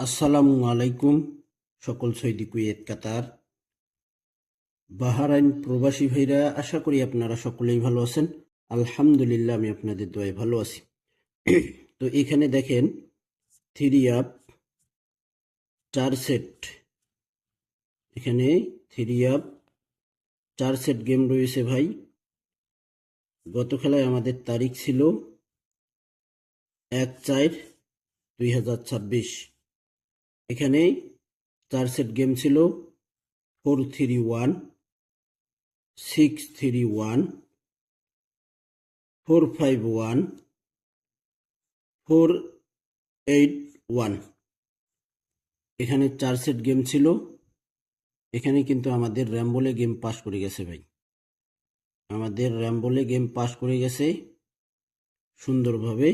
আসসালামু আলাইকুম সকল সৌদি কুয়েত কাতার বাহরাইন প্রবাসী ভাইরা, আশা করি আপনারা সকলেই ভালো আছেন। আলহামদুলিল্লাহ, আমি আপনাদের দোয়ায় ভালো আছি। তো এখানে দেখেন, থ্রি আপ 4 সেট, এখানে থ্রি আপ 4 সেট গেম রয়েছে ভাই। গত খেলায় আমাদের তারিখ ছিল 1/4/2026। এখানে 4 সেট গেম ছিল 4-3-1, 6-3-1, 4-5-1, 4-8-1। এখানে 4 সেট গেম ছিল। এখানে কিন্তু আমাদের র্যাম্বলে গেম পাস করে গেছে ভাই, আমাদের র্যাম্বলে গেম পাস করে গেছে সুন্দরভাবে।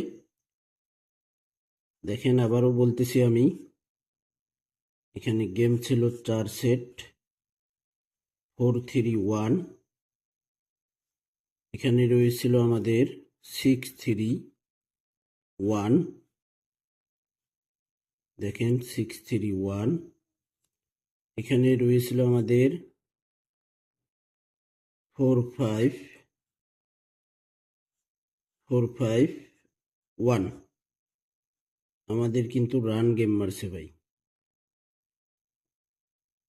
দেখেন, আবারও বলতেছি আমি, এখানে গেম ছিল 4 সেট 4-3-1। এখানে রয়েছিল আমাদের 6-3-1। দেখেন 6-3-1। এখানে রয়েছিল আমাদের 4-5-4-5-1। আমাদের কিন্তু রান গেম মারছে ভাই,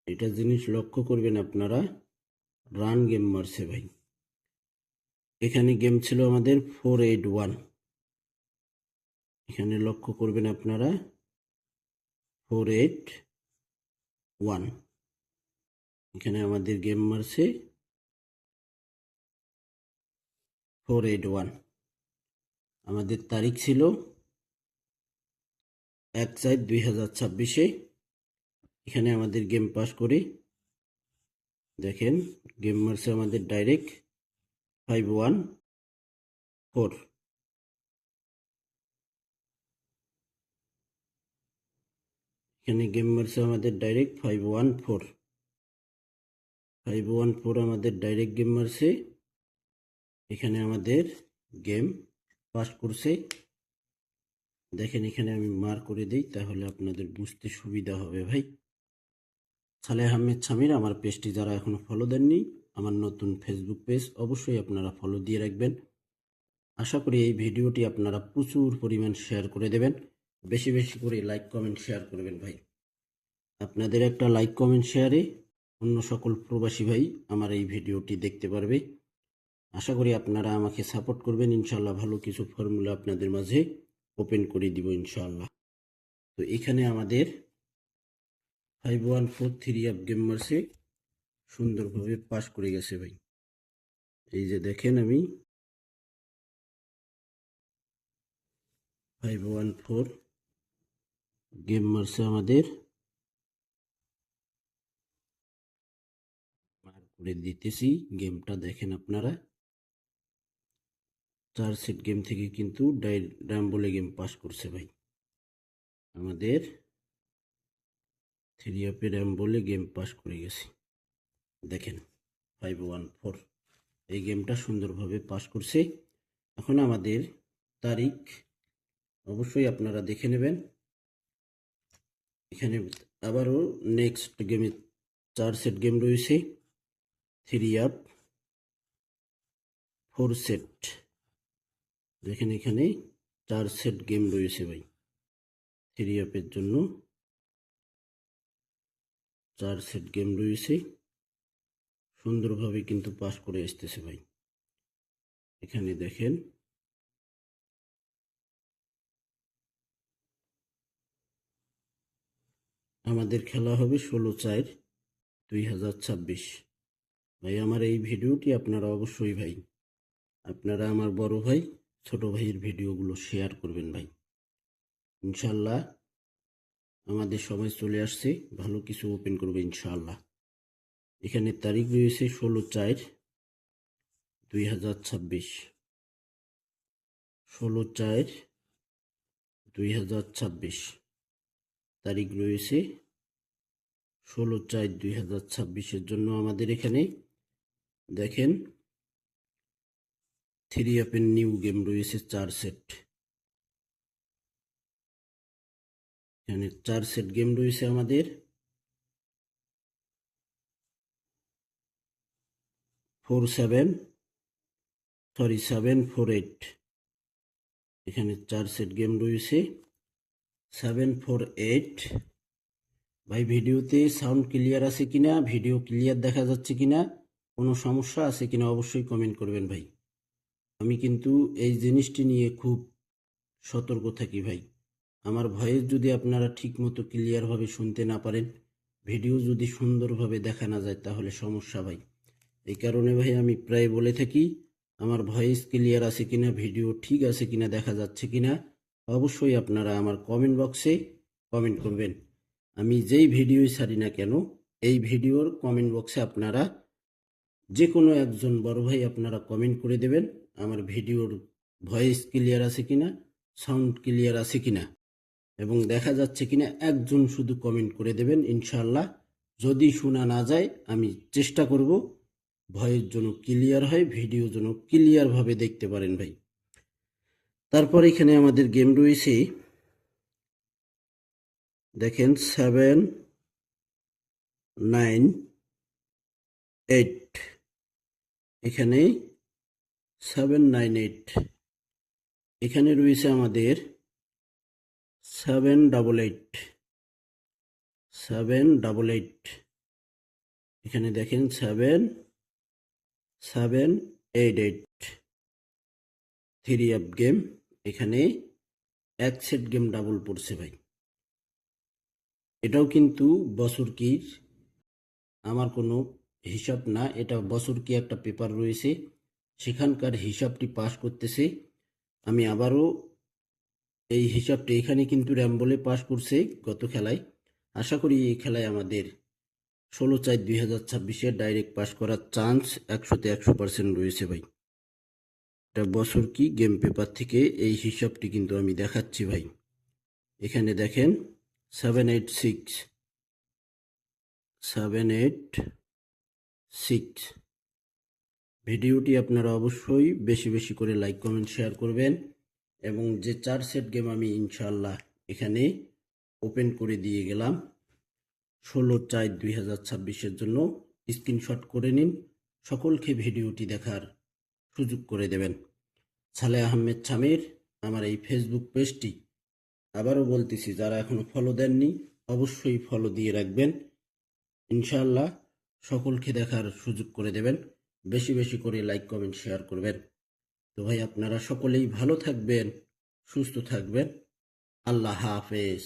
এটা জিনিস লক্ষ্য করবেন আপনারা, রান গেম মারছে ভাই। এখানে গেম ছিল আমাদের 4-8-1। এখানে লক্ষ্য করবেন আপনারা, 4-8-1। এখানে আমাদের গেম মারছে 4-8-1। আমাদের তারিখ ছিল 1/4/2026। এখানে আমাদের গেম পাস করে দেখেন, গেম মারছে আমাদের ডাইরেক্ট 5-1-4। এখানে গেম মারছে আমাদের ডাইরেক্ট 5-1-4। 5-1-4 আমাদের ডাইরেক্ট গেম মারছে। এখানে আমাদের গেম পাস করছে। দেখেন, এখানে আমি মার করে দিই, তাহলে আপনাদের বুঝতে সুবিধা হবে ভাই। সালেহ আহমেদ সামির আমার পেজটি যারা এখনো ফলো দেননি, আমার নতুন ফেসবুক পেজ, অবশ্যই আপনারা ফলো দিয়ে রাখবেন। আশা করি এই ভিডিওটি আপনারা প্রচুর পরিমাণ শেয়ার করে দেবেন, বেশি বেশি করে লাইক কমেন্ট শেয়ার করবেন ভাই। আপনাদের একটা লাইক কমেন্ট শেয়ারে অন্য সকল প্রবাসী ভাই আমার এই ভিডিওটি দেখতে পারবে। আশা করি আপনারা আমাকে সাপোর্ট করবেন, ইনশাল্লাহ ভালো কিছু ফর্মুলা আপনাদের মাঝে ওপেন করে দিব ইনশাল্লাহ। তো এখানে আমাদের 5-1-4 3 আপ গেম মারছে, সুন্দরভাবে পাস করে গেছে ভাই। এই যে দেখেন, আমি 5-1-4 গেম মারছে আমাদের, মার করে দিতেছি। গেমটা দেখেন আপনারা, 4 সেট গেম থেকে কিন্তু ডাম্বলে গেম পাস করছে ভাই। আমাদের থ্রি আপে র্যাম্বলে গেম পাস করে গেছে। দেখেন 5-1-4 এই গেমটা সুন্দরভাবে পাস করছে। এখন আমাদের তারিখ অবশ্যই আপনারা দেখে নেবেন। এখানে আবারও নেক্সট গেমে 4 সেট গেম রয়েছে, থ্রি আপ 4 সেট। দেখেন, এখানে 4 সেট গেম রয়েছে ভাই। থ্রি আপের জন্য 4 সেট গেম রয়েছে, সুন্দরভাবে কিন্তু পাস করে আসতেছে ভাই। এখানে দেখেন, আমাদের খেলা হবে 16/4/2026। ভাই, আমার এই ভিডিওটি আপনারা অবশ্যই ভাই, আপনারা আমার বড় ভাই, ছোট ভাইয়ের ভিডিওগুলো শেয়ার করবেন ভাই। ইনশাল্লাহ আমাদের সময় চলে আসছে, ভালো কিছু ওপেন করবে ইনশাআল্লাহ। এখানে তারিখ রয়েছে 16/4/2026। 16/4/2026 তারিখ রয়েছে। 16/4/2026-এর জন্য আমাদের এখানে দেখেন, থ্রি আপের নিউ গেম রয়েছে 4 সেট। এখানে 4 সেট গেম রয়েছে আমাদের। 748 এখানে 4 সেট গেম রয়েছে। 748। ভাই ভিডিওতে সাউন্ড ক্লিয়ার আছে কিনা, ভিডিও ক্লিয়ার দেখা যাচ্ছে কিনা, কোনো সমস্যা আছে কিনা অবশ্যই কমেন্ট করবেন ভাই। আমি কিন্তু এই জিনিসটি নিয়ে খুব সতর্ক থাকি ভাই। আমার ভয়েস যদি আপনারা ঠিকমতো ক্লিয়ারভাবে শুনতে না পারেন, ভিডিও যদি সুন্দরভাবে দেখা না যায়, তাহলে সমস্যা ভাই। এই কারণে ভাই আমি প্রায় বলে থাকি আমার ভয়েস ক্লিয়ার আছে কিনা, ভিডিও ঠিক আছে কিনা, দেখা যাচ্ছে কিনা অবশ্যই আপনারা আমার কমেন্ট বক্সে কমেন্ট করবেন। আমি যেই ভিডিওই ছাড়ি না কেন, এই ভিডিওর কমেন্ট বক্সে আপনারা যে কোনো একজন বড় ভাই আপনারা কমেন্ট করে দেবেন আমার ভিডিওর ভয়েস ক্লিয়ার আছে কিনা, সাউন্ড ক্লিয়ার আছে কিনা এবং দেখা যাচ্ছে কিনা, একজন শুধু কমেন্ট করে দেবেন। ইনশাআল্লাহ যদি শোনা না যায় আমি চেষ্টা করব ভয়েস যেন ক্লিয়ার হয়, ভিডিও যেন ক্লিয়ারভাবে দেখতে পারেন ভাই। তারপর এখানে আমাদের গেম রয়েছে, দেখেন 798। এখানে 798। এখানে রয়েছে আমাদের 788। 788। এখানে দেখেন 788 3 আপ গেম। এখানে এক সেট গেম ডাবল পড়ছে ভাই। এটাও কিন্তু বছর কির, আমার কোনো হিসাব না, এটা বছর কি একটা পেপার রয়েছে, সেখানকার হিসাবটি পাস করতেছে। আমি আবারও এই হিসাবটি এখানে কিন্তু র্যাম্বলে পাস করছে গত খেলায়। আশা করি এই খেলায় আমাদের 16/4/2026 ডাইরেক্ট পাস করার চান্স 100-তে 100% রয়েছে ভাই। এটা বছর কি গেম পেপার থেকে এই হিসাবটি কিন্তু আমি দেখাচ্ছি ভাই। এখানে দেখেন 786। 786। ভিডিওটি আপনারা অবশ্যই বেশি বেশি করে লাইক কমেন্ট শেয়ার করবেন এবং যে 4 সেট গেম আমি ইনশাআল্লাহ এখানে ওপেন করে দিয়ে গেলাম 16/4/2026 জন্য স্ক্রিনশট করে নিন, সকলকে ভিডিওটি দেখার সুযোগ করে দেবেন। সালেহ আহমেদ ছামির আমার এই ফেসবুক পেজটি আবারও বলতেছি, যারা এখনো ফলো দেননি অবশ্যই ফলো দিয়ে রাখবেন। ইনশাআল্লাহ সকলকে দেখার সুযোগ করে দেবেন, বেশি বেশি করে লাইক কমেন্ট শেয়ার করবেন। তো ভাই আপনারা সকলেই ভালো থাকবেন, সুস্থ থাকবেন। আল্লাহ হাফেজ।